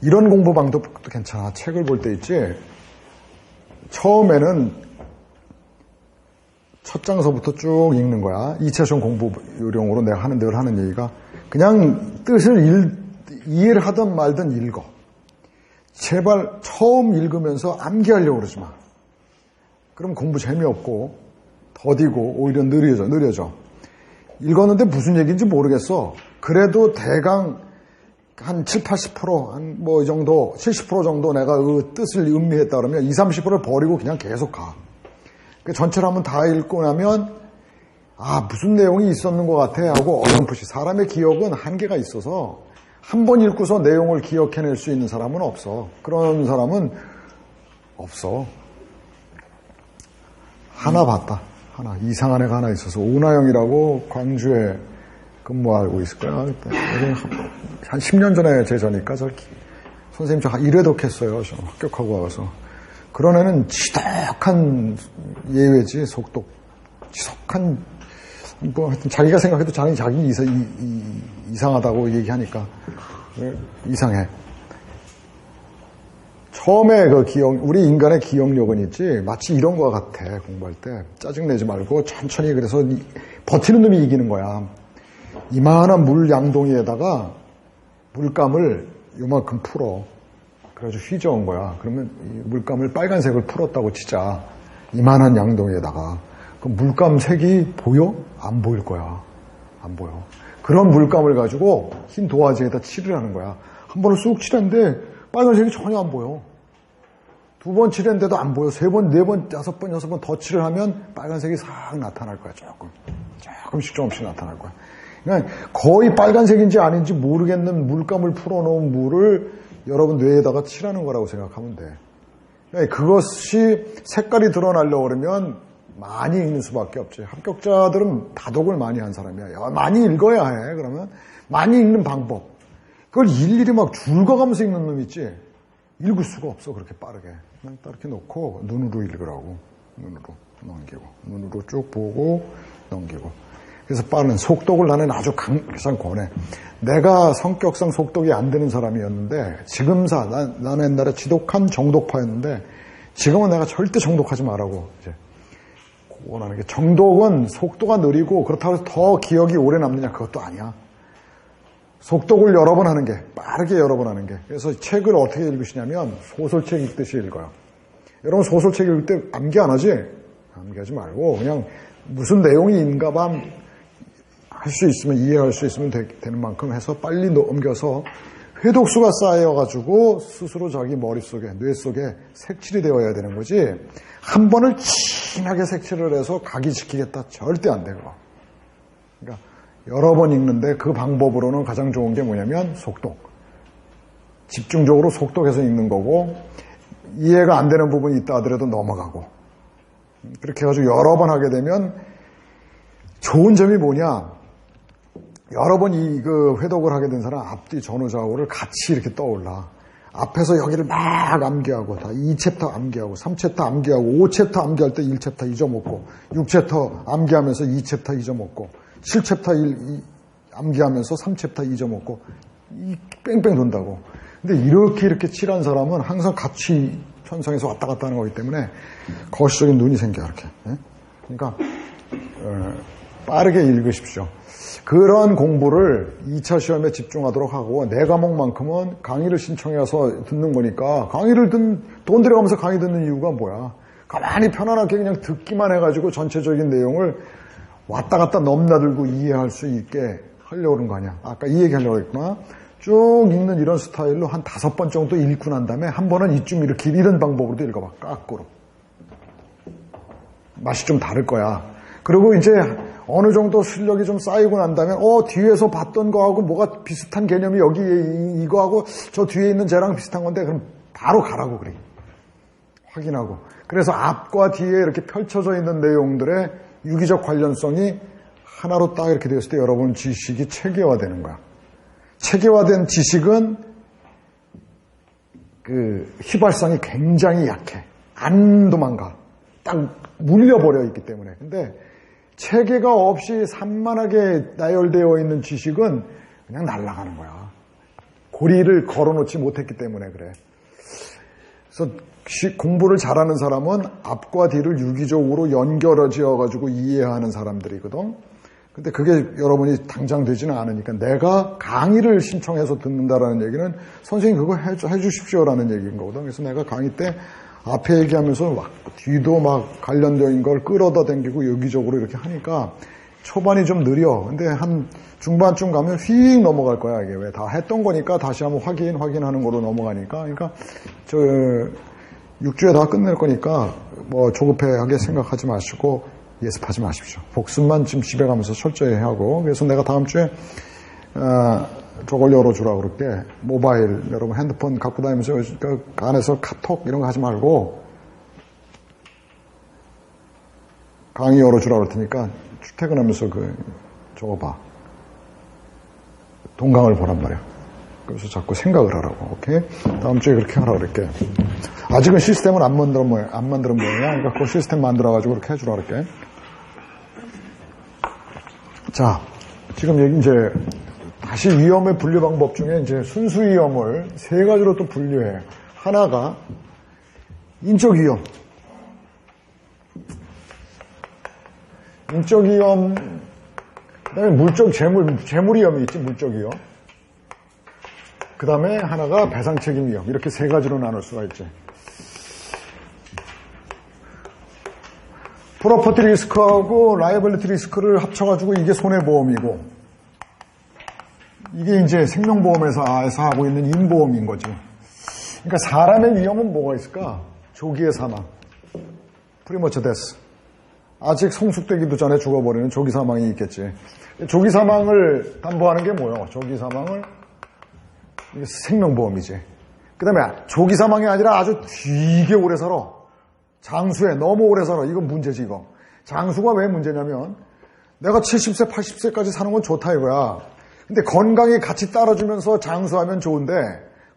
이런 공부 방법도 괜찮아. 책을 볼 때 있지. 처음에는 첫 장서부터 쭉 읽는 거야. 2차 시험 공부 요령으로 내가 하는 늘 하는 얘기가 그냥 뜻을 이해를 하든 말든 읽어. 제발 처음 읽으면서 암기하려고 그러지 마. 그럼 공부 재미없고 더디고 오히려 느려져. 읽었는데 무슨 얘기인지 모르겠어. 그래도 대강 한 7, 80%, 한 뭐 이 정도, 70% 정도 내가 그 뜻을 음미했다 그러면 20, 30%를 버리고 그냥 계속 가. 그 전체를 한번 다 읽고 나면 아, 무슨 내용이 있었는 것 같아 하고 어렴풋이. 사람의 기억은 한계가 있어서 한 번 읽고서 내용을 기억해낼 수 있는 사람은 없어. 그런 사람은 없어. 하나 봤다. 하나. 이상한 애가 하나 있어서 오나영이라고 광주에 근무하고 있을 거야. 한 10년 전에 제자니까 선생님 저 1회독 했어요. 저 합격하고 와서. 그런 애는 지독한 예외지. 속독. 지독한 뭐 하여튼 자기가 생각해도 자기 이상하다고 얘기하니까 이상해. 처음에 그 우리 인간의 기억력은 있지 마치 이런 거 같아. 공부할 때 짜증내지 말고 천천히. 그래서 버티는 놈이 이기는 거야. 이만한 물 양동이에다가 물감을 요만큼 풀어. 그래가지고 휘저은 거야. 그러면 이 물감을 빨간색을 풀었다고 치자. 이만한 양동이에다가. 그럼 물감 색이 보여? 안 보일 거야. 안 보여. 그런 물감을 가지고 흰 도화지에다 칠을 하는 거야. 한 번을 쑥 칠했는데 빨간색이 전혀 안 보여. 두 번 칠했는데도 안 보여. 세 번, 네 번, 다섯 번, 여섯 번 더 칠을 하면 빨간색이 싹 나타날 거야. 조금씩 나타날 거야. 그러니까 거의 빨간색인지 아닌지 모르겠는 물감을 풀어놓은 물을 여러분 뇌에다가 칠하는 거라고 생각하면 돼. 그러니까 그것이 색깔이 드러나려고 그러면 많이 읽는 수밖에 없지. 합격자들은 다독을 많이 한 사람이야. 많이 읽어야 해. 그러면 많이 읽는 방법. 그걸 일일이 막 줄거가면서 읽는 놈 있지. 읽을 수가 없어. 그렇게 빠르게. 그냥 딱 이렇게 놓고 눈으로 읽으라고. 눈으로 넘기고. 눈으로 쭉 보고 넘기고. 그래서 빠른 속독을 나는 아주 가장 권해. 내가 성격상 속독이 안 되는 사람이었는데 나는 옛날에 지독한 정독파였는데 지금은 내가 절대 정독하지 말라고 이제 원하는 게, 정독은 속도가 느리고 그렇다고 해서 더 기억이 오래 남느냐 그것도 아니야. 속독을 여러 번 하는 게, 빠르게 여러 번 하는 게. 그래서 책을 어떻게 읽으시냐면 소설책 읽듯이 읽어요. 여러분 소설책 읽을 때 암기 안 하지? 암기하지 말고 그냥 무슨 내용이 있는가 봐 할 수 있으면, 이해할 수 있으면 되는 만큼 해서 빨리 넘겨서 회독수가 쌓여가지고 스스로 자기 머릿속에, 뇌 속에 색칠이 되어야 되는 거지. 한 번을 진하게 색칠을 해서 각이지키겠다. 절대 안 돼요. 그러니까 여러 번 읽는데 그 방법으로는 가장 좋은 게 뭐냐면 속독. 집중적으로 속독해서 읽는 거고, 이해가 안 되는 부분이 있다 하더라도 넘어가고. 그렇게 해가지고 여러 번 하게 되면 좋은 점이 뭐냐. 여러 번 그 회독을 하게 된 사람 앞뒤 전후좌우를 같이 이렇게 떠올라. 앞에서 여기를 막 암기하고, 다 2챕터 암기하고, 3챕터 암기하고, 5챕터 암기할 때 1챕터 잊어먹고, 6챕터 암기하면서 2챕터 잊어먹고, 7챕터 암기하면서 3챕터 잊어먹고, 뺑뺑 돈다고. 근데 이렇게 칠한 사람은 항상 같이 편성해서 왔다 갔다 하는 거기 때문에 거시적인 눈이 생겨, 이렇게. 그러니까, 빠르게 읽으십시오. 그런 공부를 2차 시험에 집중하도록 하고, 내 과목만큼은 강의를 신청해서 듣는 거니까, 돈 들여가면서 강의 듣는 이유가 뭐야? 가만히 편안하게 그냥 듣기만 해가지고 전체적인 내용을 왔다 갔다 넘나들고 이해할 수 있게 하려고 그런 거 아니야. 아까 이 얘기 하려고 했구나. 쭉 읽는 이런 스타일로 한 5번 정도 읽고 난 다음에 한 번은 이쯤 이렇게 이런 방법으로도 읽어봐. 까꾸로. 맛이 좀 다를 거야. 그리고 이제 어느 정도 실력이 좀 쌓이고 난 다음에 뒤에서 봤던 거하고 뭐가 비슷한 개념이 여기 이거하고 저 뒤에 있는 쟤랑 비슷한 건데 그럼 바로 가라고 그래. 확인하고. 그래서 앞과 뒤에 이렇게 펼쳐져 있는 내용들의 유기적 관련성이 하나로 딱 이렇게 되었을 때 여러분 지식이 체계화되는 거야. 체계화된 지식은 그 휘발성이 굉장히 약해. 안 도망가. 딱 물려버려 있기 때문에. 근데 체계가 없이 산만하게 나열되어 있는 지식은 그냥 날아가는 거야. 고리를 걸어놓지 못했기 때문에 그래. 그래서 공부를 잘하는 사람은 앞과 뒤를 유기적으로 연결지어가지고 이해하는 사람들이거든. 근데 그게 여러분이 당장 되지는 않으니까 내가 강의를 신청해서 듣는다라는 얘기는 선생님 그거 해주십시오라는 얘기인 거거든. 그래서 내가 강의 때 앞에 얘기하면서 막 뒤도 막 관련된 걸 끌어다 당기고 여기적으로 이렇게 하니까 초반이 좀 느려. 근데 한 중반쯤 가면 휙 넘어갈 거야. 이게 왜 다 했던 거니까 다시 한번 확인하는 거로 넘어가니까. 그러니까 6주에 다 끝낼 거니까 뭐 조급하게 생각하지 마시고 예습하지 마십시오. 복습만 지금 집에 가면서 철저히 하고. 그래서 내가 다음 주에 저걸 열어주라고 그럴게. 모바일, 여러분 핸드폰 갖고 다니면서 그 안에서 카톡 이런 거 하지 말고 강의 열어주라고 그럴 테니까 출퇴근하면서 저거 봐. 동강을 보란 말이야. 그래서 자꾸 생각을 하라고. 오케이? 다음 주에 그렇게 하라고 그럴게. 아직은 시스템을 안 만드는 모양이야. 그러니까 그 시스템 만들어가지고 그렇게 해주라 그럴게. 자, 지금 여기 이제 다시 위험의 분류 방법 중에 이제 순수 위험을 세 가지로 또 분류해. 하나가 인적 위험. 인적 위험, 그다음에 물적 재물 위험이 있지, 물적 위험. 그 다음에 하나가 배상 책임 위험. 이렇게 세 가지로 나눌 수가 있지. 프로퍼티 리스크하고 라이abili티 리스크를 합쳐가지고 이게 손해보험이고, 이게 이제 생명보험에서 하고 있는 인보험인 거지. 그러니까 사람의 위험은 뭐가 있을까? 조기의 사망. 프리머처 데스. 아직 성숙되기도 전에 죽어버리는 조기 사망이 있겠지. 조기 사망을 담보하는 게 뭐예요? 조기 사망을 이게 생명보험이지. 그 다음에 조기 사망이 아니라 아주 되게 오래 살아. 장수에 너무 오래 살아. 이건 문제지, 이거. 장수가 왜 문제냐면 내가 70세, 80세까지 사는 건 좋다 이거야. 근데 건강이 같이 따라주면서 장수하면 좋은데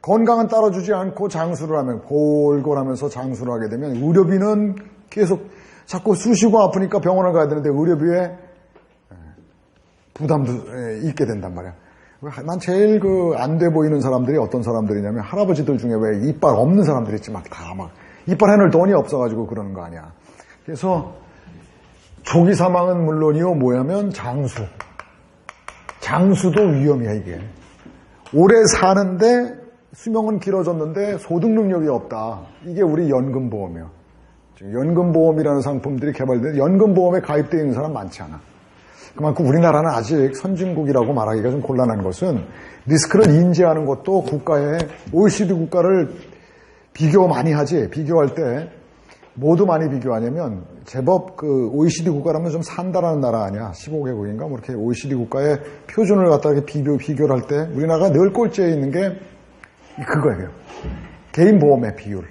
건강은 따라주지 않고 장수를 하면 골골하면서 장수를 하게 되면 의료비는 계속 자꾸 쑤시고 아프니까 병원을 가야 되는데 의료비에 부담도 있게 된단 말이야. 난 제일 안 돼 보이는 사람들이 어떤 사람들이냐면 할아버지들 중에 왜 이빨 없는 사람들 있지 막 이빨 해놓을 돈이 없어가지고 그러는 거 아니야. 그래서 조기 사망은 물론이요 뭐냐면 장수도 위험이야 이게. 오래 사는데 수명은 길어졌는데 소득 능력이 없다. 이게 우리 연금보험이야. 연금보험이라는 상품들이 개발된 연금보험에 가입되어 있는 사람 많지 않아. 그만큼 우리나라는 아직 선진국이라고 말하기가 좀 곤란한 것은 리스크를 인지하는 것도 국가의 OECD 국가를 비교 많이 하지. 비교할 때 모두 많이 비교하냐면 제법 OECD 국가라면 좀 산다라는 나라 아니야. 15개국인가 뭐 이렇게 OECD 국가의 표준을 갖다가 비교를 할 때 우리나라가 늘 꼴찌에 있는 게 그거예요. 개인 보험의 비율.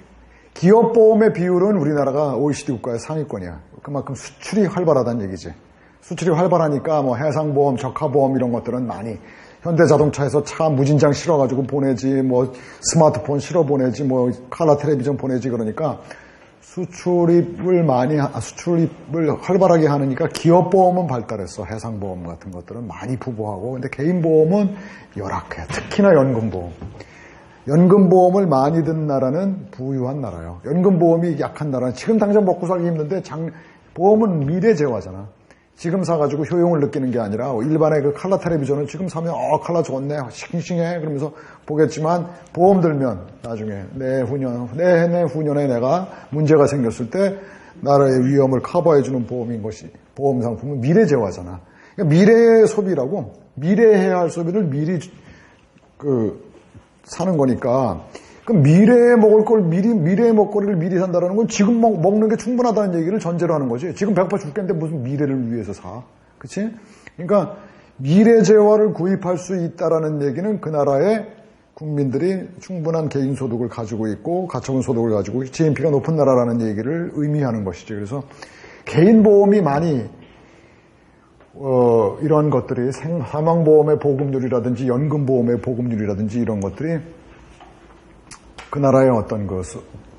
기업 보험의 비율은 우리나라가 OECD 국가의 상위권이야. 그만큼 수출이 활발하다는 얘기지. 수출이 활발하니까 뭐 해상보험, 적하보험 이런 것들은 많이 현대자동차에서 차 무진장 실어가지고 보내지, 뭐 스마트폰 실어 보내지, 뭐 칼라 텔레비전 보내지 그러니까 수출입을 활발하게 하니까 기업보험은 발달했어. 해상보험 같은 것들은 많이 부부하고. 근데 개인보험은 열악해. 특히나 연금보험. 연금보험을 많이 든 나라는 부유한 나라예요. 연금보험이 약한 나라는 지금 당장 먹고 살기 힘든데 보험은 미래재화잖아. 지금 사가지고 효용을 느끼는 게 아니라 일반의 그 칼라 텔레비전은 지금 사면 칼라 좋네 싱싱해 그러면서 보겠지만 보험 들면 나중에 내후년에 내가 문제가 생겼을 때 나라의 위험을 커버해주는 보험인 것이 보험 상품은 미래재화잖아. 그러니까 미래의 소비라고 미래해야 할 소비를 미리 사는 거니까 그럼 미래에 먹을 걸 미래의 먹거리를 미리 산다는 건 지금 먹는 게 충분하다는 얘기를 전제로 하는 거지. 지금 배고파 죽겠는데 무슨 미래를 위해서 사. 그치? 그러니까 미래 재화를 구입할 수 있다라는 얘기는 그 나라의 국민들이 충분한 개인 소득을 가지고 있고 가처분 소득을 가지고 GNP가 높은 나라라는 얘기를 의미하는 것이지. 그래서 개인 보험이 많이 이런 것들이 사망보험의 보급률이라든지 연금보험의 보급률이라든지 이런 것들이 그 나라의 어떤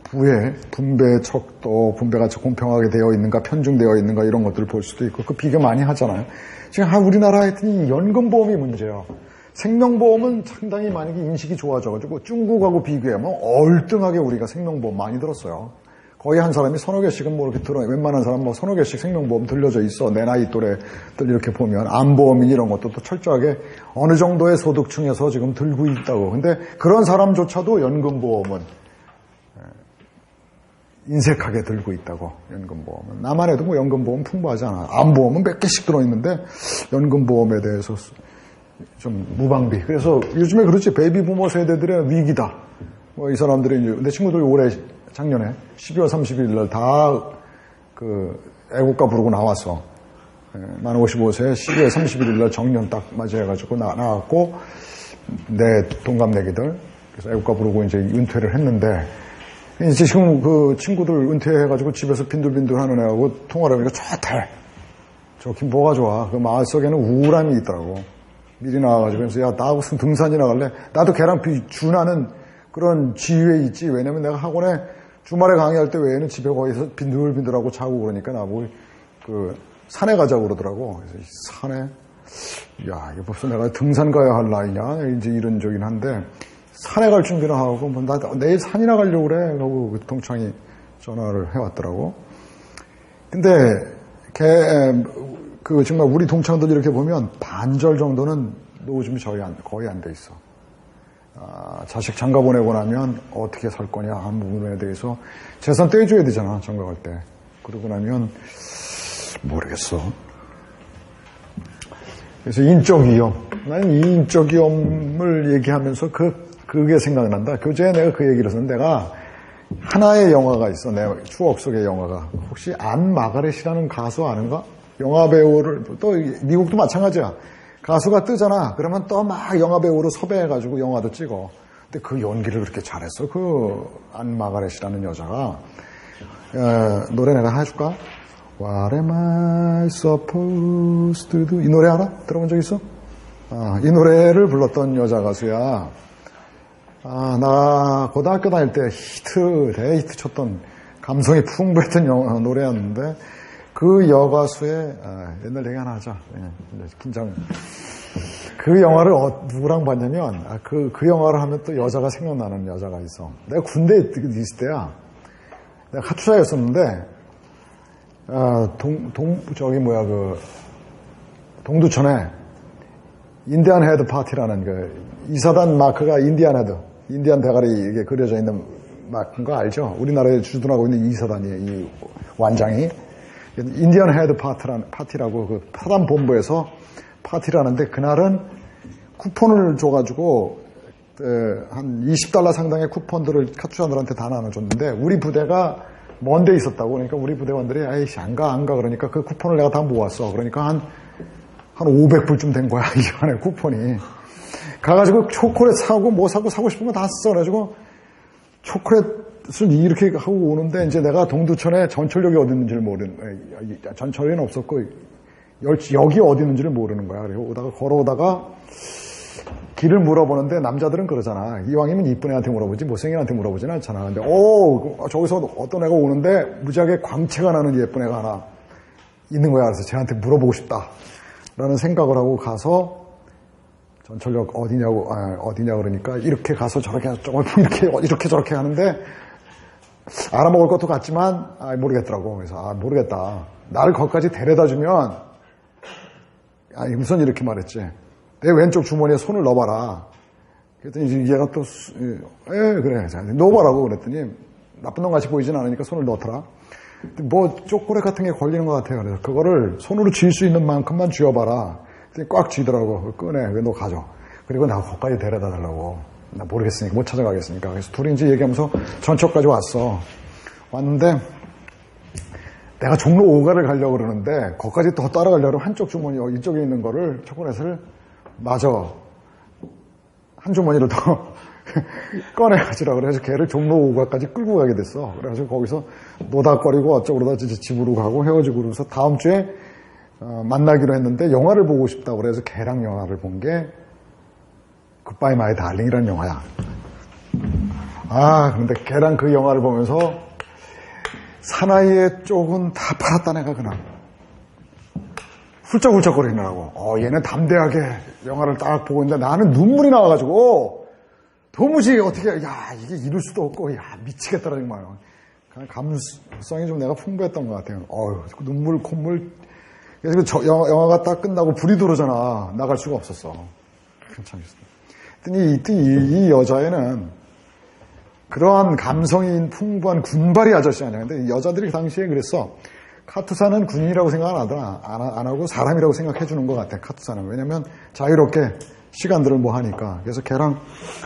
부의 분배 척도, 분배가 공평하게 되어 있는가, 편중되어 있는가 이런 것들을 볼 수도 있고 그 비교 많이 하잖아요. 지금 우리나라에 이 연금보험이 문제예요. 생명보험은 상당히 만약에 인식이 좋아져가지고 중국하고 비교하면 얼등하게 우리가 생명보험 많이 들었어요. 거의 한 사람이 서너 개씩은 뭐 이렇게 들어, 웬만한 사람 뭐 서너 개씩 생명보험 들려져 있어. 내 나이 또래들 이렇게 보면 암보험 이런 것도 또 철저하게 어느 정도의 소득층에서 지금 들고 있다고. 근데 그런 사람조차도 연금보험은 인색하게 들고 있다고. 연금보험은 나만 해도 뭐 연금보험 풍부하지 않아. 암보험은 몇 개씩 들어있는데 연금보험에 대해서 좀 무방비. 그래서 요즘에 그렇지. 베이비부머 세대들의 위기다. 뭐 이 사람들이 내 친구들이 올해 작년에 12월 31일 날 다 그 애국가 부르고 나왔어. 만 55세 12월 31일 날 정년 딱 맞이해가지고 나왔고 내 동갑내기들 그래서 애국가 부르고 이제 은퇴를 했는데 이제 지금 그 친구들 은퇴해가지고 집에서 빈들빈들 하는 애하고 통화를 하니까 좋대. 좋긴 뭐가 좋아. 그 마을 속에는 우울함이 있더라고. 미리 나와가지고 그래서 야 나 무슨 등산이나 갈래? 나도 걔랑 준하는 그런 지위에 있지. 왜냐면 내가 학원에 주말에 강의할 때 외에는 집에 거기서 빈들빈들하고 자고 그러니까 나보고 그 산에 가자고 그러더라고. 그래서 이 산에 야 이거 벌써 내가 등산 가야 할 나이냐 이제 이런 적이긴 한데 산에 갈 준비를 하고 뭐 나 내일 산이나 가려고 그래 하고 동창이 전화를 해왔더라고. 근데 걔 그 정말 우리 동창들 이렇게 보면 반절 정도는 노후 준비 거의 안 돼 있어. 자식 장가 보내고 나면 어떻게 살 거냐 하는 부분에 대해서 재산 떼줘야 되잖아, 장가 갈 때. 그러고 나면 모르겠어. 그래서 인적 위험. 나는 이 인적 위험을 얘기하면서 그게 생각난다. 교재에 내가 그 얘기를 했었는데 내가 하나의 영화가 있어. 내 추억 속의 영화가. 혹시 안 마가렛이라는 가수 아는가? 영화 배우를 또 미국도 마찬가지야. 가수가 뜨잖아. 그러면 또 막 영화 배우로 섭외해가지고 영화도 찍어. 근데 그 연기를 그렇게 잘했어. 그 안 마가렛이라는 여자가. 노래 내가 해줄까? What am I supposed to do? 이 노래 알아? 들어본 적 있어? 이 노래를 불렀던 여자 가수야. 나 고등학교 다닐 때 대히트 쳤던 감성이 풍부했던 노래였는데 그 여가수의 옛날 얘기 하나 하자. 긴장. 그 영화를 누구랑 봤냐면 그 영화를 하면 또 여자가 생각나는 여자가 있어. 내가 군대에 있을 때야. 내가 카투사였었는데 동두천에 인디안 헤드 파티라는 그 이사단 마크가 인디안 헤드, 인디안 대가리 이게 그려져 있는 마크인 거 알죠? 우리나라에 주둔하고 있는 이사단이에요. 이 완장이. 인디언 헤드 파티라고 그 사단 본부에서 파티를 하는데 그날은 쿠폰을 줘가지고 한 $20 상당의 쿠폰들을 카투사들한테 다 나눠줬는데 우리 부대가 먼 데 있었다고. 그러니까 우리 부대원들이 아이씨 안 가 그러니까 그 쿠폰을 내가 다 모았어. 그러니까 한 500불쯤 된 거야. 이 안에 쿠폰이. 가가지고 초콜릿 사고 뭐 사고 싶은 거 다 써. 그래가지고 초콜릿을 이렇게 하고 오는데 이제 내가 동두천에 전철역이 어디 있는지를 전철역은 없었고 역이 어디 있는지를 모르는 거야. 그리고 걸어오다가 길을 물어보는데 남자들은 그러잖아. 이왕이면 이쁜 애한테 물어보지 못생긴 애한테 물어보지는 않잖아. 근데 저기서 어떤 애가 오는데 무지하게 광채가 나는 예쁜 애가 하나 있는 거야. 그래서 쟤한테 물어보고 싶다 라는 생각을 하고 가서 전철역 어디냐 그러니까 이렇게 가서 저렇게 이렇게 저렇게 하는데 알아먹을 것도 같지만 모르겠더라고. 그래서 모르겠다. 나를 거기까지 데려다 주면 우선 이렇게 말했지. 내 왼쪽 주머니에 손을 넣어봐라. 그랬더니 얘가 또 그래 넣어봐라고 그랬더니 나쁜 놈 같이 보이진 않으니까 손을 넣더라. 뭐 초콜릿 같은 게 걸리는 것 같아요. 그래서 그거를 손으로 쥘 수 있는 만큼만 쥐어봐라. 꽉 쥐더라고. 꺼내. 너 가져. 그리고 나 거기까지 데려다 달라고. 나 모르겠으니까 못 찾아가겠으니까. 그래서 둘이 이제 얘기하면서 전철까지 왔어. 왔는데 내가 종로 5가를 가려고 그러는데 거기까지 더 따라가려고 한쪽 주머니 이쪽에 있는 거를 초콜릿을 마저 한 주머니를 더 꺼내 가지라 그래서 걔를 종로 5가까지 끌고 가게 됐어. 그래가지고 거기서 노닥거리고 어쩌고러다 집으로 가고 헤어지고 그러면서 다음 주에 만나기로 했는데 영화를 보고 싶다고 그래서 걔랑 영화를 본 게 굿바이 마이 달링이라는 영화야. 근데 걔랑 그 영화를 보면서 사나이의 쪽은 다 팔았다 내가 그날. 훌쩍훌쩍거리느라고. 얘는 담대하게 영화를 딱 보고 있는데 나는 눈물이 나와가지고 도무지 어떻게, 이게 이럴 수도 없고, 미치겠더라, 정말. 감성이 좀 내가 풍부했던 것 같아요. 눈물, 콧물. 그래서 영화가 딱 끝나고 불이 들어오잖아. 나갈 수가 없었어. 이 여자애는 그러한 감성이 풍부한 군발이 아저씨 아니야. 근데 여자들이 당시에 그랬어. 카투사는 군인이라고 생각 안 하더라. 안 하고 사람이라고 생각해 주는 것 같아, 카투사는. 왜냐면 자유롭게 시간들을 뭐 하니까. 그래서 걔랑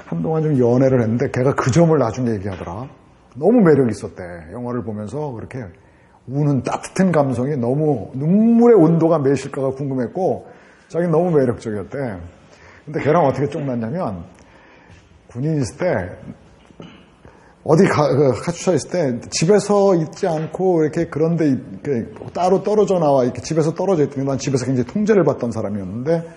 한동안 좀 연애를 했는데 걔가 그 점을 나중에 얘기하더라. 너무 매력이 있었대. 영화를 보면서 그렇게 우는 따뜻한 감성이 너무 눈물의 온도가 몇일까가 궁금했고 자기는 너무 매력적이었대. 근데 걔랑 어떻게 쫑났냐면 군인 있을 때 어디 카투사 있을 때 집에서 있지 않고 이렇게 그런데 이렇게 따로 떨어져 나와 이렇게 집에서 떨어져 있던 난 집에서 굉장히 통제를 받던 사람이었는데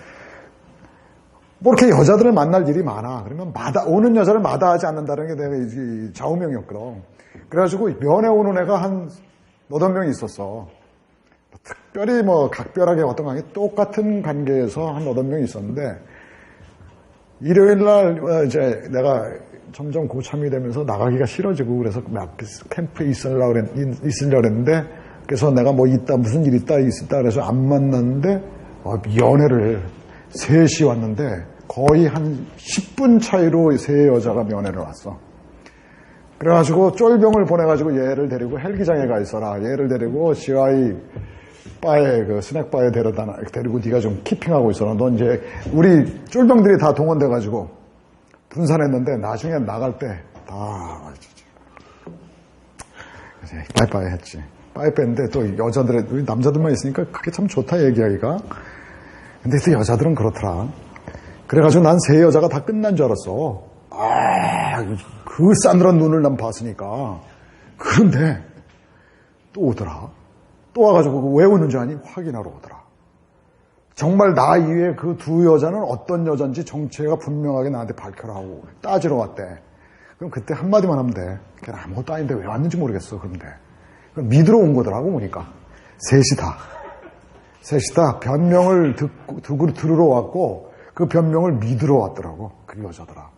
뭐 이렇게 여자들을 만날 일이 많아. 그러면 오는 여자를 마다하지 않는다는 게 내가 좌우명이었거든. 그래가지고 면회 오는 애가 한 8명이 있었어. 특별히 뭐 각별하게 어떤 관계 똑같은 관계에서 한 8명이 있었는데 일요일 날 이제 내가 점점 고참이 되면서 나가기가 싫어지고 그래서 막 캠프에 있으려고 했는데 그래서 내가 뭐 무슨 일 있다 그래서 안 만났는데 연애를 3시 왔는데 거의 한 10분 차이로 세 여자가 면회를 왔어. 그래가지고 쫄병을 보내가지고 얘를 데리고 헬기장에 가 있어라. 얘를 데리고 GI 바에 스낵바에 데리고 네가 좀 키핑하고 있어라. 넌 이제 우리 쫄병들이 다 동원돼가지고 분산했는데 나중에 나갈 때 다 빠이빠이 했지. 빠이빠이 했는데 또 여자들의 우리 남자들만 있으니까 그게 참 좋다 얘기하기가. 근데 또 여자들은 그렇더라. 그래가지고 난 세 여자가 다 끝난 줄 알았어. 그 싸늘한 눈을 난 봤으니까. 그런데 또 오더라. 또 와가지고 왜 오는지 아니? 확인하러 오더라. 정말 나 이외에 그 두 여자는 어떤 여잔지 정체가 분명하게 나한테 밝혀라 하고 따지러 왔대. 그럼 그때 한마디만 하면 돼. 걔는 아무것도 아닌데 왜 왔는지 모르겠어. 그런데 믿으러 온 거더라고 보니까. 셋이 다 변명을 들으러 왔고 그 변명을 믿으러 왔더라고. 그 여자더라.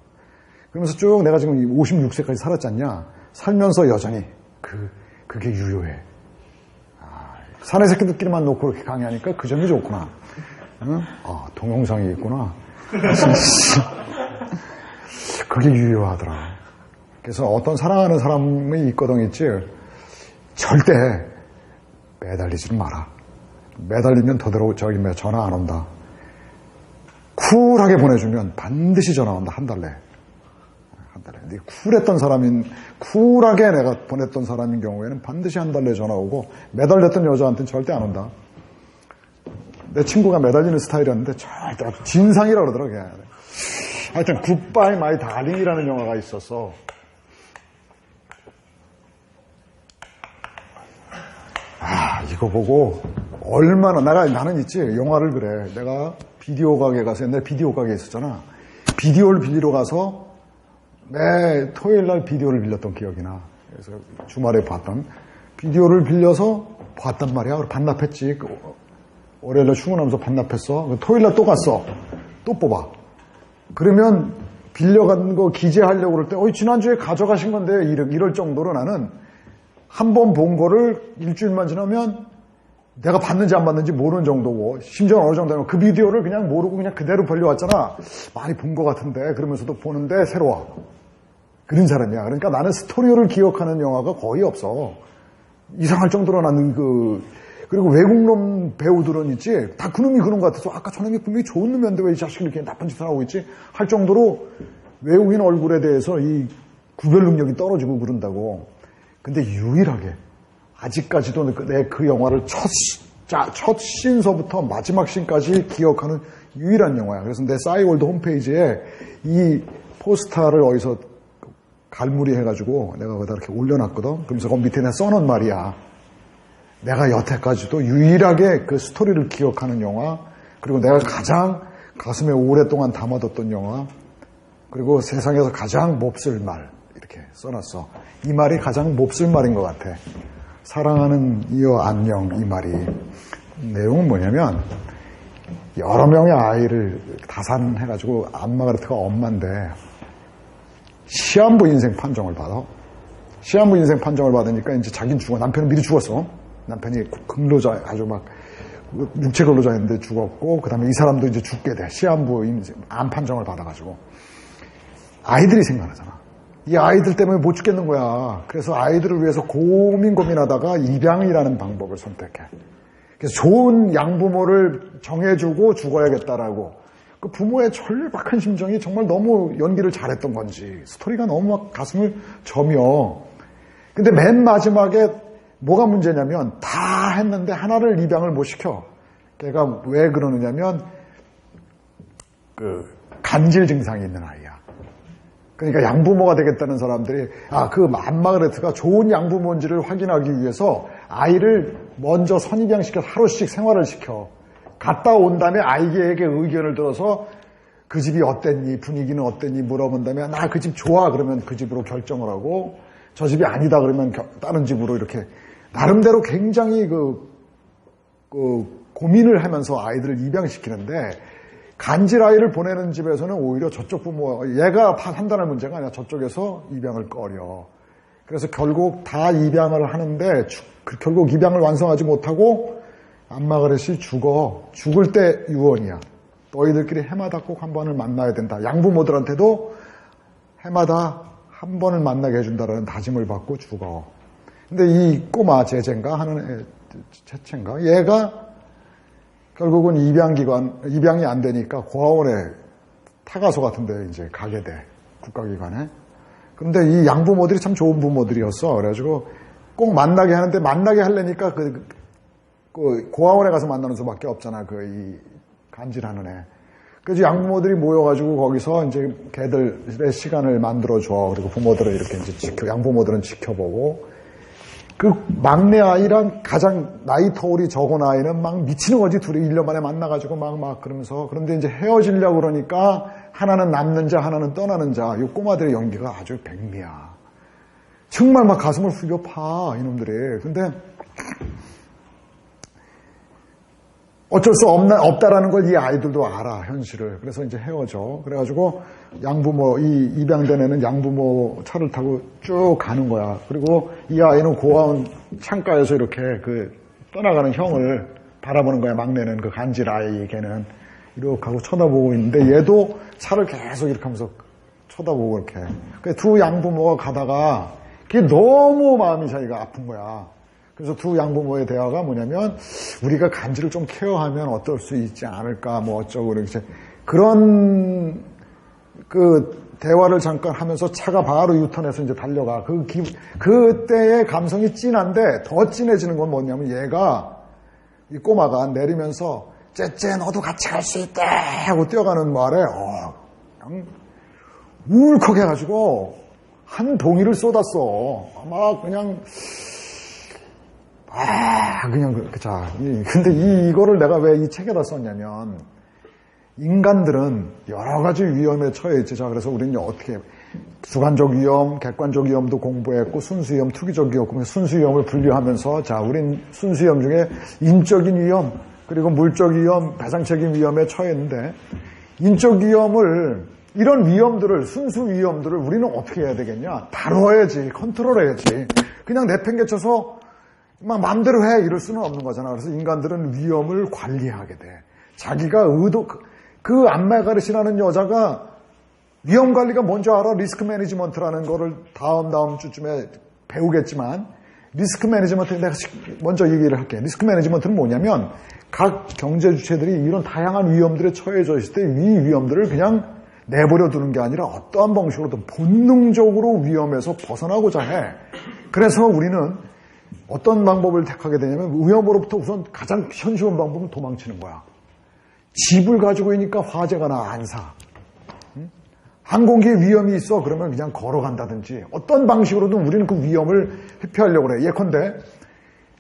그러면서 쭉 내가 지금 56세까지 살았지 않냐. 살면서 여전히 그게 유효해. 사내 새끼들끼리만 놓고 이렇게 강의하니까 그 점이 좋구나. 응? 동영상이 있구나. 그게 유효하더라. 그래서 어떤 사랑하는 사람이 있거든 있지. 절대 매달리지는 마라. 매달리면 더더러 전화 안 온다. 쿨하게 보내주면 반드시 전화 온다. 한 달 내. 근데 쿨하게 내가 보냈던 사람인 경우에는 반드시 한 달 내에 전화 오고 매달렸던 여자한테는 절대 안 온다. 내 친구가 매달리는 스타일이었는데 절대 진상이라고 그러더라고요. 하여튼 굿바이 마이 달링이라는 영화가 있었어. 이거 보고 얼마나 나는 있지. 영화를 그래. 내가 비디오 가게 가서 옛날에 비디오 가게에 있었잖아. 비디오를 빌리러 가서 매 토요일 날 비디오를 빌렸던 기억이 나. 그래서 주말에 봤던 비디오를 빌려서 봤단 말이야. 반납했지. 월요일 날 출근하면서 반납했어. 토요일 날 또 갔어. 또 뽑아. 그러면 빌려간 거 기재하려고 그럴 때 지난주에 가져가신 건데 이럴 정도로 나는 한 번 본 거를 일주일만 지나면 내가 봤는지 안 봤는지 모르는 정도고 심지어 어느 정도냐면 그 비디오를 그냥 모르고 그냥 그대로 벌려왔잖아. 많이 본 것 같은데 그러면서도 보는데 새로워. 그런 사람이야. 그러니까 나는 스토리를 기억하는 영화가 거의 없어. 이상할 정도로 나는 그리고 외국놈 배우들은 있지. 다 그놈이 그런 것 같아서 아까 저놈이 분명히 좋은 놈이었는데 왜 이 자식이 이렇게 나쁜 짓을 하고 있지? 할 정도로 외국인 얼굴에 대해서 이 구별 능력이 떨어지고 그런다고. 근데 유일하게 아직까지도 내 그 영화를 첫 씬서부터 마지막 씬까지 기억하는 유일한 영화야. 그래서 내 싸이월드 홈페이지에 이 포스터를 어디서 갈무리 해가지고 내가 거기다 이렇게 올려놨거든. 그러면서 거기 밑에 내가 써놓은 말이야. 내가 여태까지도 유일하게 그 스토리를 기억하는 영화, 그리고 내가 가장 가슴에 오랫동안 담아뒀던 영화, 그리고 세상에서 가장 몹쓸 말 이렇게 써놨어. 이 말이 가장 몹쓸 말인 것 같아. 사랑하는 이여 안녕 이 말이. 내용은 뭐냐면 여러 명의 아이를 다산해가지고 안마가르트가 엄마인데 시한부 인생 판정을 받아. 시한부 인생 판정을 받으니까 이제 자기는 죽어. 남편은 미리 죽었어. 남편이 근로자, 아주 막 육체 근로자였는데 죽었고, 그 다음에 이 사람도 이제 죽게 돼. 시한부 인생, 암 판정을 받아가지고. 아이들이 생각나잖아. 이 아이들 때문에 못 죽겠는 거야. 그래서 아이들을 위해서 고민하다가 입양이라는 방법을 선택해. 그래서 좋은 양부모를 정해주고 죽어야겠다라고. 그 부모의 절박한 심정이 정말 너무 연기를 잘했던 건지 스토리가 너무 막 가슴을 저며. 근데 맨 마지막에 뭐가 문제냐면 다 했는데 하나를 입양을 못 시켜. 걔가 왜 그러느냐면 그 간질 증상이 있는 아이야. 그러니까 양부모가 되겠다는 사람들이 그 안마그레트가 좋은 양부모인지를 확인하기 위해서 아이를 먼저 선입양시켜서 하루씩 생활을 시켜. 갔다 온 다음에 아이에게 의견을 들어서 그 집이 어땠니, 분위기는 어땠니 물어본 다음에 나 그 집 좋아 그러면 그 집으로 결정을 하고 저 집이 아니다 그러면 다른 집으로 이렇게 나름대로 굉장히 고민을 하면서 아이들을 입양시키는데 간질 아이를 보내는 집에서는 오히려 저쪽 부모, 얘가 판단할 문제가 아니라 저쪽에서 입양을 꺼려. 그래서 결국 다 입양을 하는데 결국 입양을 완성하지 못하고 안마그렛이 죽어. 죽을 때 유언이야. 너희들끼리 해마다 꼭 한 번을 만나야 된다. 양부모들한테도 해마다 한 번을 만나게 해준다라는 다짐을 받고 죽어. 근데 이 꼬마 제젠가 하는 채채인가 얘가 결국은 입양이 안 되니까 고아원에 타가소 같은 데 이제 가게 돼. 국가기관에. 그런데 이 양부모들이 참 좋은 부모들이었어. 그래가지고 꼭 만나게 하는데 만나게 하려니까 그 고아원에 가서 만나는 수밖에 없잖아. 이 간질하는 애. 그래서 양부모들이 모여가지고 거기서 이제 걔들의 시간을 만들어줘. 그리고 부모들은 이렇게 이제 양부모들은 지켜보고. 그 막내 아이랑 가장 나이 터울이 적은 아이는 막 미치는 거지. 둘이 1년 만에 만나가지고 막 그러면서. 그런데 이제 헤어지려고 그러니까 하나는 남는 자, 하나는 떠나는 자. 이 꼬마들의 연기가 아주 백미야. 정말 막 가슴을 후벼 파, 이놈들이. 근데 어쩔 수 없다라는 걸 이 아이들도 알아, 현실을. 그래서 이제 헤어져. 그래가지고 양부모, 이 입양된 애는 양부모 차를 타고 쭉 가는 거야. 그리고 이 아이는 고아원 창가에서 이렇게 떠나가는 형을 바라보는 거야. 막내는 그 간질 아이, 걔는. 이렇게 하고 쳐다보고 있는데 얘도 차를 계속 이렇게 하면서 쳐다보고 이렇게. 두 양부모가 가다가 그게 너무 마음이 자기가 아픈 거야. 그래서 두 양부모의 대화가 뭐냐면 우리가 간질을 좀 케어하면 어떨 수 있지 않을까 뭐 어쩌고 이렇게 그런 대화를 잠깐 하면서 차가 바로 유턴해서 이제 달려가. 그때의 감성이 진한데 더 진해지는 건 뭐냐면 얘가 이 꼬마가 내리면서 째째 너도 같이 갈 수 있대 하고 뛰어가는 말에 그냥 울컥해가지고 한 동이를 쏟았어. 막 그냥 자. 근데 이거를 내가 왜 이 책에다 썼냐면, 인간들은 여러 가지 위험에 처해 있지. 자, 그래서 우리는 어떻게, 주관적 위험, 객관적 위험도 공부했고, 순수 위험, 투기적 위험, 순수 위험을 분류하면서, 자, 우린 순수 위험 중에 인적인 위험, 그리고 물적 위험, 배상책임 위험에 처해 있는데, 인적 위험을, 이런 위험들을, 순수 위험들을 우리는 어떻게 해야 되겠냐? 다뤄야지, 컨트롤해야지. 그냥 내팽개쳐서, 막 마음대로 해 이럴 수는 없는 거잖아. 그래서 인간들은 위험을 관리하게 돼. 자기가 그 안마가르시라는 여자가 위험 관리가 뭔지 알아? 리스크 매니지먼트라는 거를 다음 주쯤에 배우겠지만 리스크 매니지먼트 내가 먼저 얘기를 할게. 리스크 매니지먼트는 뭐냐면 각 경제 주체들이 이런 다양한 위험들에 처해져 있을 때 이 위험들을 그냥 내버려 두는 게 아니라 어떠한 방식으로든 본능적으로 위험에서 벗어나고자 해. 그래서 우리는 어떤 방법을 택하게 되냐면 위험으로부터 우선 가장 현시운 방법은 도망치는 거야. 집을 가지고 있으니까 화재가 나 안 사. 항공기에 위험이 있어 그러면 그냥 걸어간다든지 어떤 방식으로든 우리는 그 위험을 회피하려고 그래. 예컨대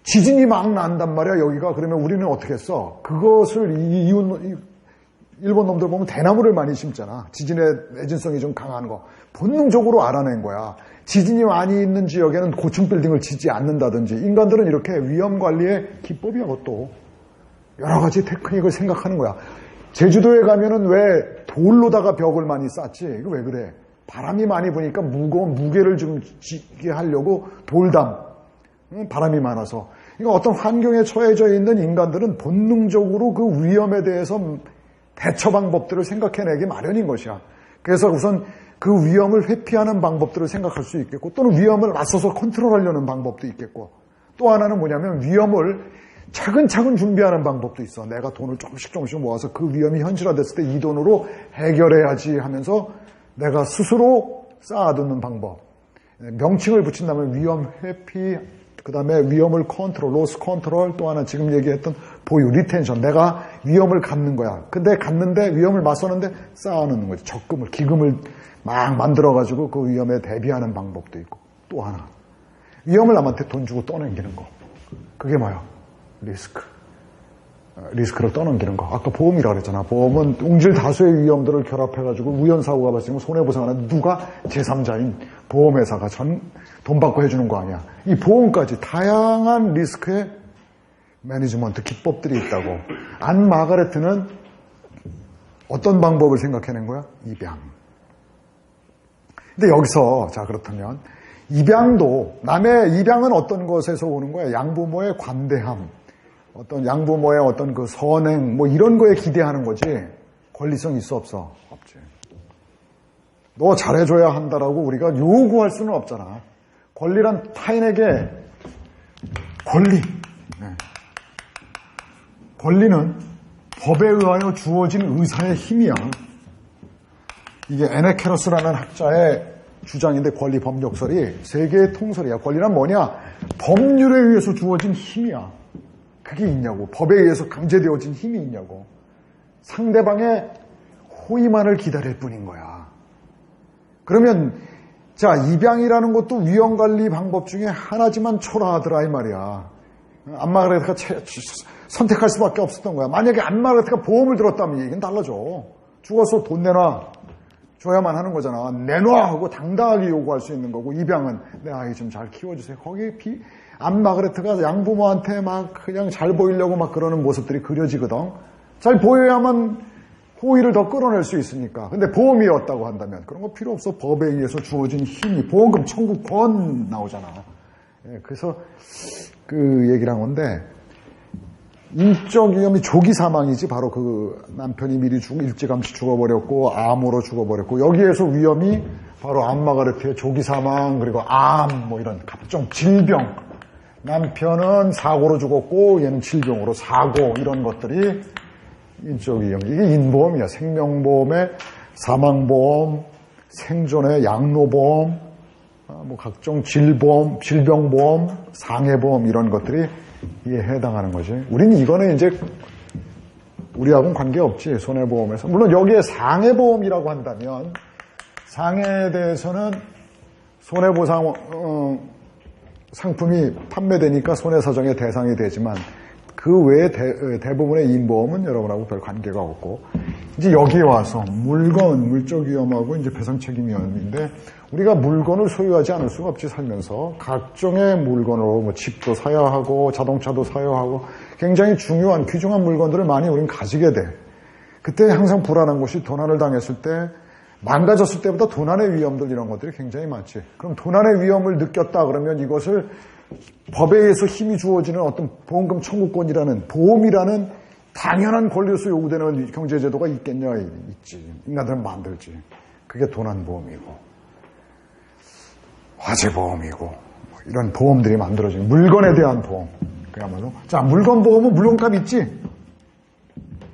지진이 막 난단 말이야 여기가. 그러면 우리는 어떻게 했어? 그것을 일본 놈들 보면 대나무를 많이 심잖아. 지진의 내진성이 좀 강한 거. 본능적으로 알아낸 거야. 지진이 많이 있는 지역에는 고층 빌딩을 짓지 않는다든지. 인간들은 이렇게 위험 관리의 기법이야 그것도. 여러 가지 테크닉을 생각하는 거야. 제주도에 가면은 왜 돌로다가 벽을 많이 쌓지? 이거 왜 그래? 바람이 많이 부니까 무거운 무게를 좀 지게 하려고 돌담. 바람이 많아서. 그러니까 어떤 환경에 처해져 있는 인간들은 본능적으로 그 위험에 대해서 대처 방법들을 생각해내기 마련인 것이야. 그래서 우선 그 위험을 회피하는 방법들을 생각할 수 있겠고, 또는 위험을 맞서서 컨트롤하려는 방법도 있겠고, 또 하나는 뭐냐면 위험을 차근차근 준비하는 방법도 있어. 내가 돈을 조금씩 모아서 그 위험이 현실화됐을 때 이 돈으로 해결해야지 하면서 내가 스스로 쌓아두는 방법. 명칭을 붙인다면 위험 회피, 그 다음에 위험을 컨트롤, 로스 컨트롤, 또 하나 지금 얘기했던 보유, 리텐션. 내가 위험을 갖는 거야. 근데 갖는데, 위험을 맞서는데 쌓아놓는 거지. 적금을, 기금을 막 만들어가지고 그 위험에 대비하는 방법도 있고. 또 하나. 위험을 남한테 돈 주고 떠넘기는 거. 그게 뭐야? 리스크. 리스크를 떠넘기는 거. 아까 보험이라고 그랬잖아. 보험은 웅질 다수의 위험들을 결합해가지고 우연사고가 발생하면 손해보상하는 누가? 제3자인 보험회사가 돈 받고 해주는 거 아니야. 이 보험까지 다양한 리스크의 매니지먼트 기법들이 있다고. 안 마가레트는 어떤 방법을 생각해낸 거야? 입양. 근데 여기서 자 그렇다면 입양도, 남의 입양은 어떤 것에서 오는 거야? 양부모의 관대함, 어떤 양부모의 어떤 그 선행, 뭐 이런 거에 기대하는 거지. 권리성 있어 없어? 없지. 너 잘해줘야 한다라고 우리가 요구할 수는 없잖아. 권리란 타인에게 권리. 네. 권리는 법에 의하여 주어진 의사의 힘이야. 이게 에네케로스라는 학자의 주장인데, 권리 법역설이 세계의 통설이야. 권리란 뭐냐? 법률에 의해서 주어진 힘이야. 그게 있냐고. 법에 의해서 강제되어진 힘이 있냐고. 상대방의 호의만을 기다릴 뿐인 거야. 그러면 자, 입양이라는 것도 위험관리 방법 중에 하나지만 초라하더라 이 말이야. 안마그레트가 선택할 수밖에 없었던 거야. 만약에 안마그레트가 보험을 들었다면 얘기는 달라져. 죽어서 돈 내놔. 줘야만 하는 거잖아. 내놔 하고 당당하게 요구할 수 있는 거고, 입양은 내 아이 좀 잘 키워주세요. 거기에 안마그레트가 양부모한테 막 그냥 잘 보이려고 막 그러는 모습들이 그려지거든. 잘 보여야만 호의를 더 끌어낼 수 있으니까. 근데 보험이었다고 한다면 그런 거 필요 없어. 법에 의해서 주어진 힘이, 보험금 청구권 나오잖아. 그래서 그 얘기를 한 건데, 인적 위험이 조기 사망이지. 바로 그 남편이 미리 일찌감치 죽어버렸고 암으로 죽어버렸고, 여기에서 위험이 바로 안마가레트의 조기 사망, 그리고 암, 뭐 이런 각종 질병. 남편은 사고로 죽었고 얘는 질병으로 사고, 이런 것들이 인적 위험. 이게 인보험이야. 생명보험에 사망보험, 생존의 양로보험, 뭐 각종 질병보험, 상해보험, 이런 것들이 이에 해당하는 거지. 우리는 이거는 이제 우리하고는 관계없지. 손해보험에서. 물론 여기에 상해보험이라고 한다면, 상해에 대해서는 손해보상 상품이 판매되니까 손해사정의 대상이 되지만, 그 외에 대부분의 인보험은 여러분하고 별 관계가 없고, 이제 여기에 와서 물적 위험하고 이제 배상책임 위험인데, 우리가 물건을 소유하지 않을 수가 없지. 살면서 각종의 물건으로 뭐 집도 사야 하고 자동차도 사야 하고 굉장히 중요한 귀중한 물건들을 많이 우리는 가지게 돼. 그때 항상 불안한 것이, 도난을 당했을 때, 망가졌을 때보다 도난의 위험들, 이런 것들이 굉장히 많지. 그럼 도난의 위험을 느꼈다 그러면 이것을 법에 의해서 힘이 주어지는 어떤 보험금 청구권이라는, 보험이라는 당연한 권리로서 요구되는 경제제도가 있겠냐? 있지. 인간들은 만들지. 그게 도난보험이고 화재보험이고 이런 보험들이 만들어지는, 물건에 대한 보험. 그야말로. 자, 물건보험은 물건값 있지?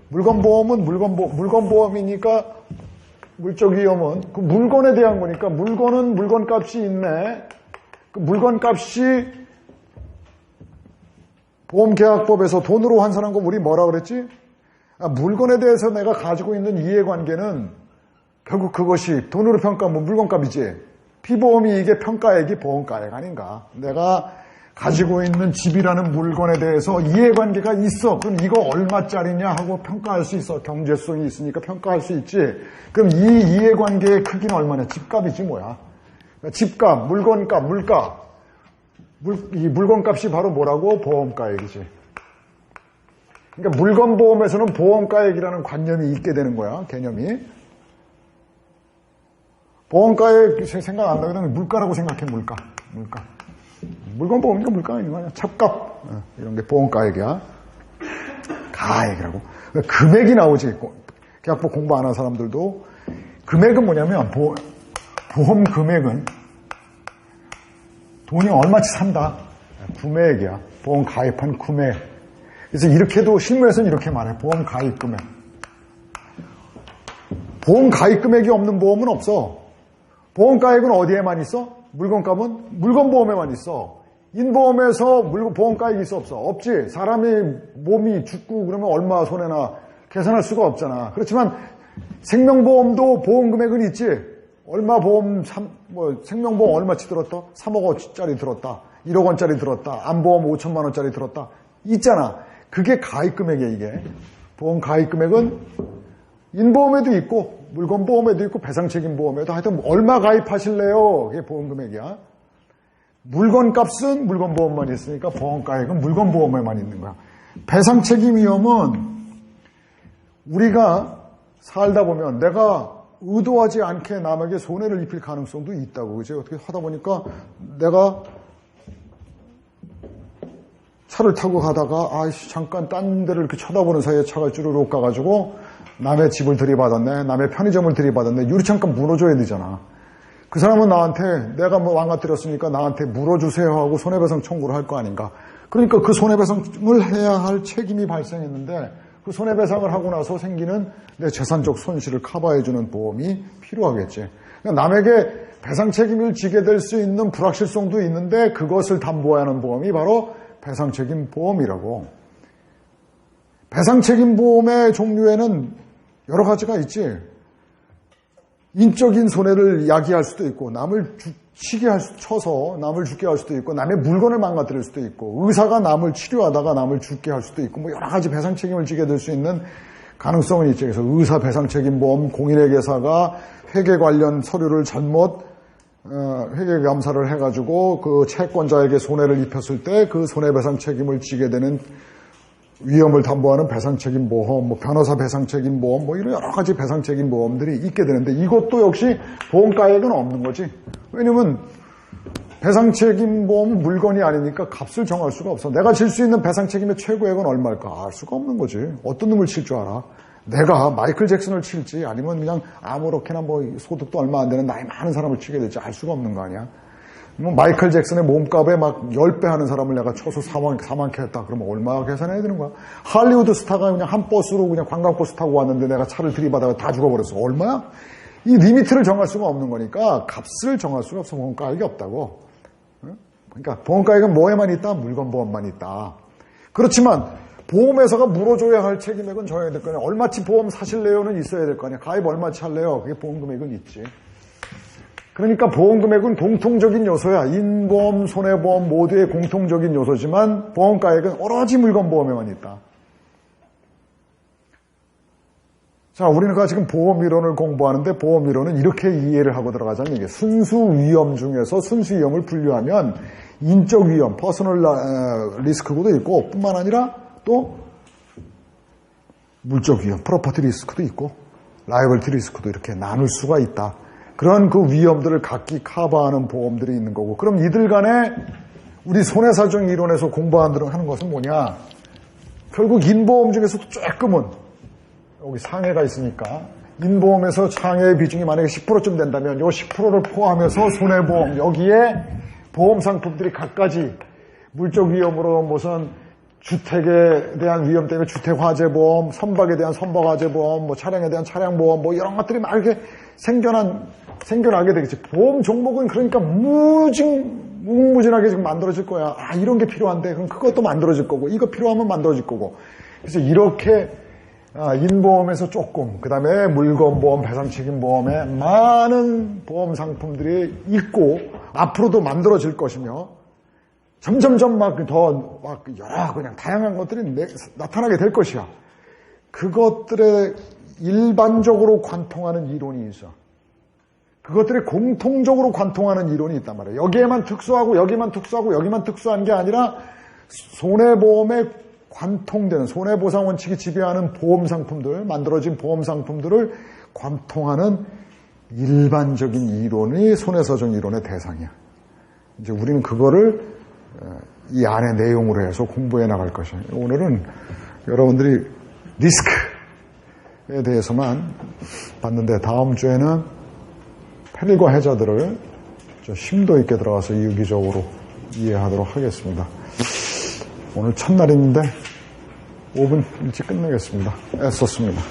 물건보험은 물건보험이니까, 물적 위험은 그 물건에 대한 거니까, 물건은 물건값이 있네. 그 물건값이 보험계약법에서 돈으로 환산한 거 우리 뭐라 그랬지? 물건에 대해서 내가 가지고 있는 이해관계는 결국 그것이 돈으로 평가하면 물건값이지. 피보험이 이게 평가액이 보험가액 아닌가. 내가 가지고 있는 집이라는 물건에 대해서 이해관계가 있어. 그럼 이거 얼마짜리냐 하고 평가할 수 있어. 경제성이 있으니까 평가할 수 있지. 그럼 이 이해관계의 크기는 얼마냐? 집값이지 뭐야. 집값, 물건값, 물가. 이 물건값이 바로 뭐라고? 보험가액이지. 그러니까 물건보험에서는 보험가액이라는 관념이 있게 되는 거야, 개념이. 보험가액 생각 안 나면 물가라고 생각해, 물가. 물건보험이니까 물가 아니야. 첩값. 이런 게 보험가액이야. 가액이라고. 금액이 나오지. 계약법 공부 안 한 사람들도. 금액은 뭐냐면, 보험 금액은 돈이 얼마치 산다. 구매액이야. 보험 가입한 구매액. 그래서 이렇게도 실무에서는 이렇게 말해. 보험 가입 금액. 보험 가입 금액이 없는 보험은 없어. 보험 가입은 어디에만 있어? 물건값은 물건보험에만 있어. 인보험에서 보험 가입이 있어 없어? 없지. 사람이 몸이 죽고 그러면 얼마 손해나 계산할 수가 없잖아. 그렇지만 생명보험도 보험 금액은 있지. 얼마 보험, 생명보험 얼마치 들었다? 3억 원짜리 들었다. 1억 원짜리 들었다. 안보험 5천만 원짜리 들었다. 있잖아. 그게 가입금액이야, 이게. 보험 가입금액은 인보험에도 있고, 물건보험에도 있고, 배상책임보험에도 하여튼 얼마 가입하실래요? 그게 보험금액이야. 물건값은 물건보험만 있으니까 보험가액은 물건보험에만 있는 거야. 배상책임위험은 우리가 살다 보면 내가 의도하지 않게 남에게 손해를 입힐 가능성도 있다고. 그죠? 어떻게 하다 보니까 내가 차를 타고 가다가 잠깐 딴 데를 이렇게 쳐다보는 사이에 차가 쭈르륵 가가지고 남의 집을 들이받았네, 남의 편의점을 들이받았네. 유리창가 물어줘야 되잖아. 그 사람은 나한테 내가 망가뜨렸으니까 나한테 물어주세요 하고 손해배상 청구를 할 거 아닌가. 그러니까 그 손해배상을 해야 할 책임이 발생했는데 그 손해배상을 하고 나서 생기는 내 재산적 손실을 커버해주는 보험이 필요하겠지. 그러니까 남에게 배상 책임을 지게 될 수 있는 불확실성도 있는데 그것을 담보하는 보험이 바로 배상책임보험이라고. 배상책임보험의 종류에는 여러 가지가 있지. 인적인 손해를 야기할 수도 있고, 남을 쳐서 남을 죽게 할 수도 있고, 남의 물건을 망가뜨릴 수도 있고, 의사가 남을 치료하다가 남을 죽게 할 수도 있고, 여러 가지 배상책임을 지게 될 수 있는 가능성은 있죠. 그래서 의사 배상책임보험, 공인회계사가 회계 관련 서류를 잘못 회계 감사를 해가지고 그 채권자에게 손해를 입혔을 때 그 손해배상 책임을 지게 되는 위험을 담보하는 배상책임보험, 변호사 배상책임보험, 이런 여러 가지 배상책임보험들이 있게 되는데 이것도 역시 보험가액은 없는 거지. 왜냐면 배상책임보험은 물건이 아니니까 값을 정할 수가 없어. 내가 질 수 있는 배상책임의 최고액은 얼마일까? 알 수가 없는 거지. 어떤 놈을 칠 줄 알아? 내가 마이클 잭슨을 칠지 아니면 그냥 아무렇게나 소득도 얼마 안 되는 나이 많은 사람을 치게 될지 알 수가 없는 거 아니야. 마이클 잭슨의 몸값에 막 10배 하는 사람을 내가 쳐서 사망케 했다. 그러면 얼마 계산해야 되는 거야? 할리우드 스타가 그냥 한 버스로 그냥 관광버스 타고 왔는데 내가 차를 들이받아가 다 죽어버렸어. 얼마야? 이 리미트를 정할 수가 없는 거니까 값을 정할 수가 없어. 보험가액이 없다고. 그러니까 보험가액은 뭐에만 있다? 물건보험만 있다. 그렇지만 보험회사가 물어줘야 할 책임액은 정해야 될 거 아니야. 얼마치 보험 사실래요는 있어야 될 거 아니야. 가입 얼마치 할래요? 그게 보험금액은 있지. 그러니까 보험금액은 공통적인 요소야. 인보험, 손해보험 모두의 공통적인 요소지만 보험가액은 오로지 물건보험에만 있다. 자, 우리가 지금 보험이론을 공부하는데 보험이론은 이렇게 이해를 하고 들어가자면 이게 순수 위험 중에서 순수 위험을 분류하면 인적 위험, 퍼스널 리스크도 있고 뿐만 아니라 또 물적 위험, 프로퍼티 리스크도 있고 라이벌티 리스크도 이렇게 나눌 수가 있다. 그런 그 위험들을 각기 커버하는 보험들이 있는 거고, 그럼 이들 간에 우리 손해사정 이론에서 공부하는 것은 뭐냐? 결국 인보험 중에서도 조금은 여기 상해가 있으니까 인보험에서 상해의 비중이 만약에 10%쯤 된다면 이 10%를 포함해서 손해보험 여기에 보험 상품들이 각가지 물적 위험으로 무슨 주택에 대한 위험 때문에 주택화재보험, 선박에 대한 선박화재보험, 차량에 대한 차량보험, 이런 것들이 막 이렇게 생겨나게 되겠지. 보험 종목은 그러니까 무궁무진하게 지금 만들어질 거야. 이런 게 필요한데, 그럼 그것도 만들어질 거고, 이거 필요하면 만들어질 거고. 그래서 이렇게 인보험에서 조금, 그 다음에 물건보험, 배상책임보험에 많은 보험 상품들이 있고, 앞으로도 만들어질 것이며, 점점점 여러 그냥 다양한 것들이 나타나게 될 것이야. 그것들에 일반적으로 관통하는 이론이 있어. 그것들이 공통적으로 관통하는 이론이 있단 말이야. 여기에만 특수하고 여기만 특수하고 여기만 특수한 게 아니라 손해보험에 관통되는 손해보상 원칙이 지배하는 보험상품들, 만들어진 보험상품들을 관통하는 일반적인 이론이 손해소정 이론의 대상이야. 이제 우리는 그거를 이 안의 내용으로 해서 공부해 나갈 것이야. 오늘은 여러분들이 리스크에 대해서만 봤는데 다음 주에는 페릴과 해저들을 좀 심도 있게 들어가서 유기적으로 이해하도록 하겠습니다. 오늘 첫날인데 5분 일찍 끝내겠습니다. 애썼습니다.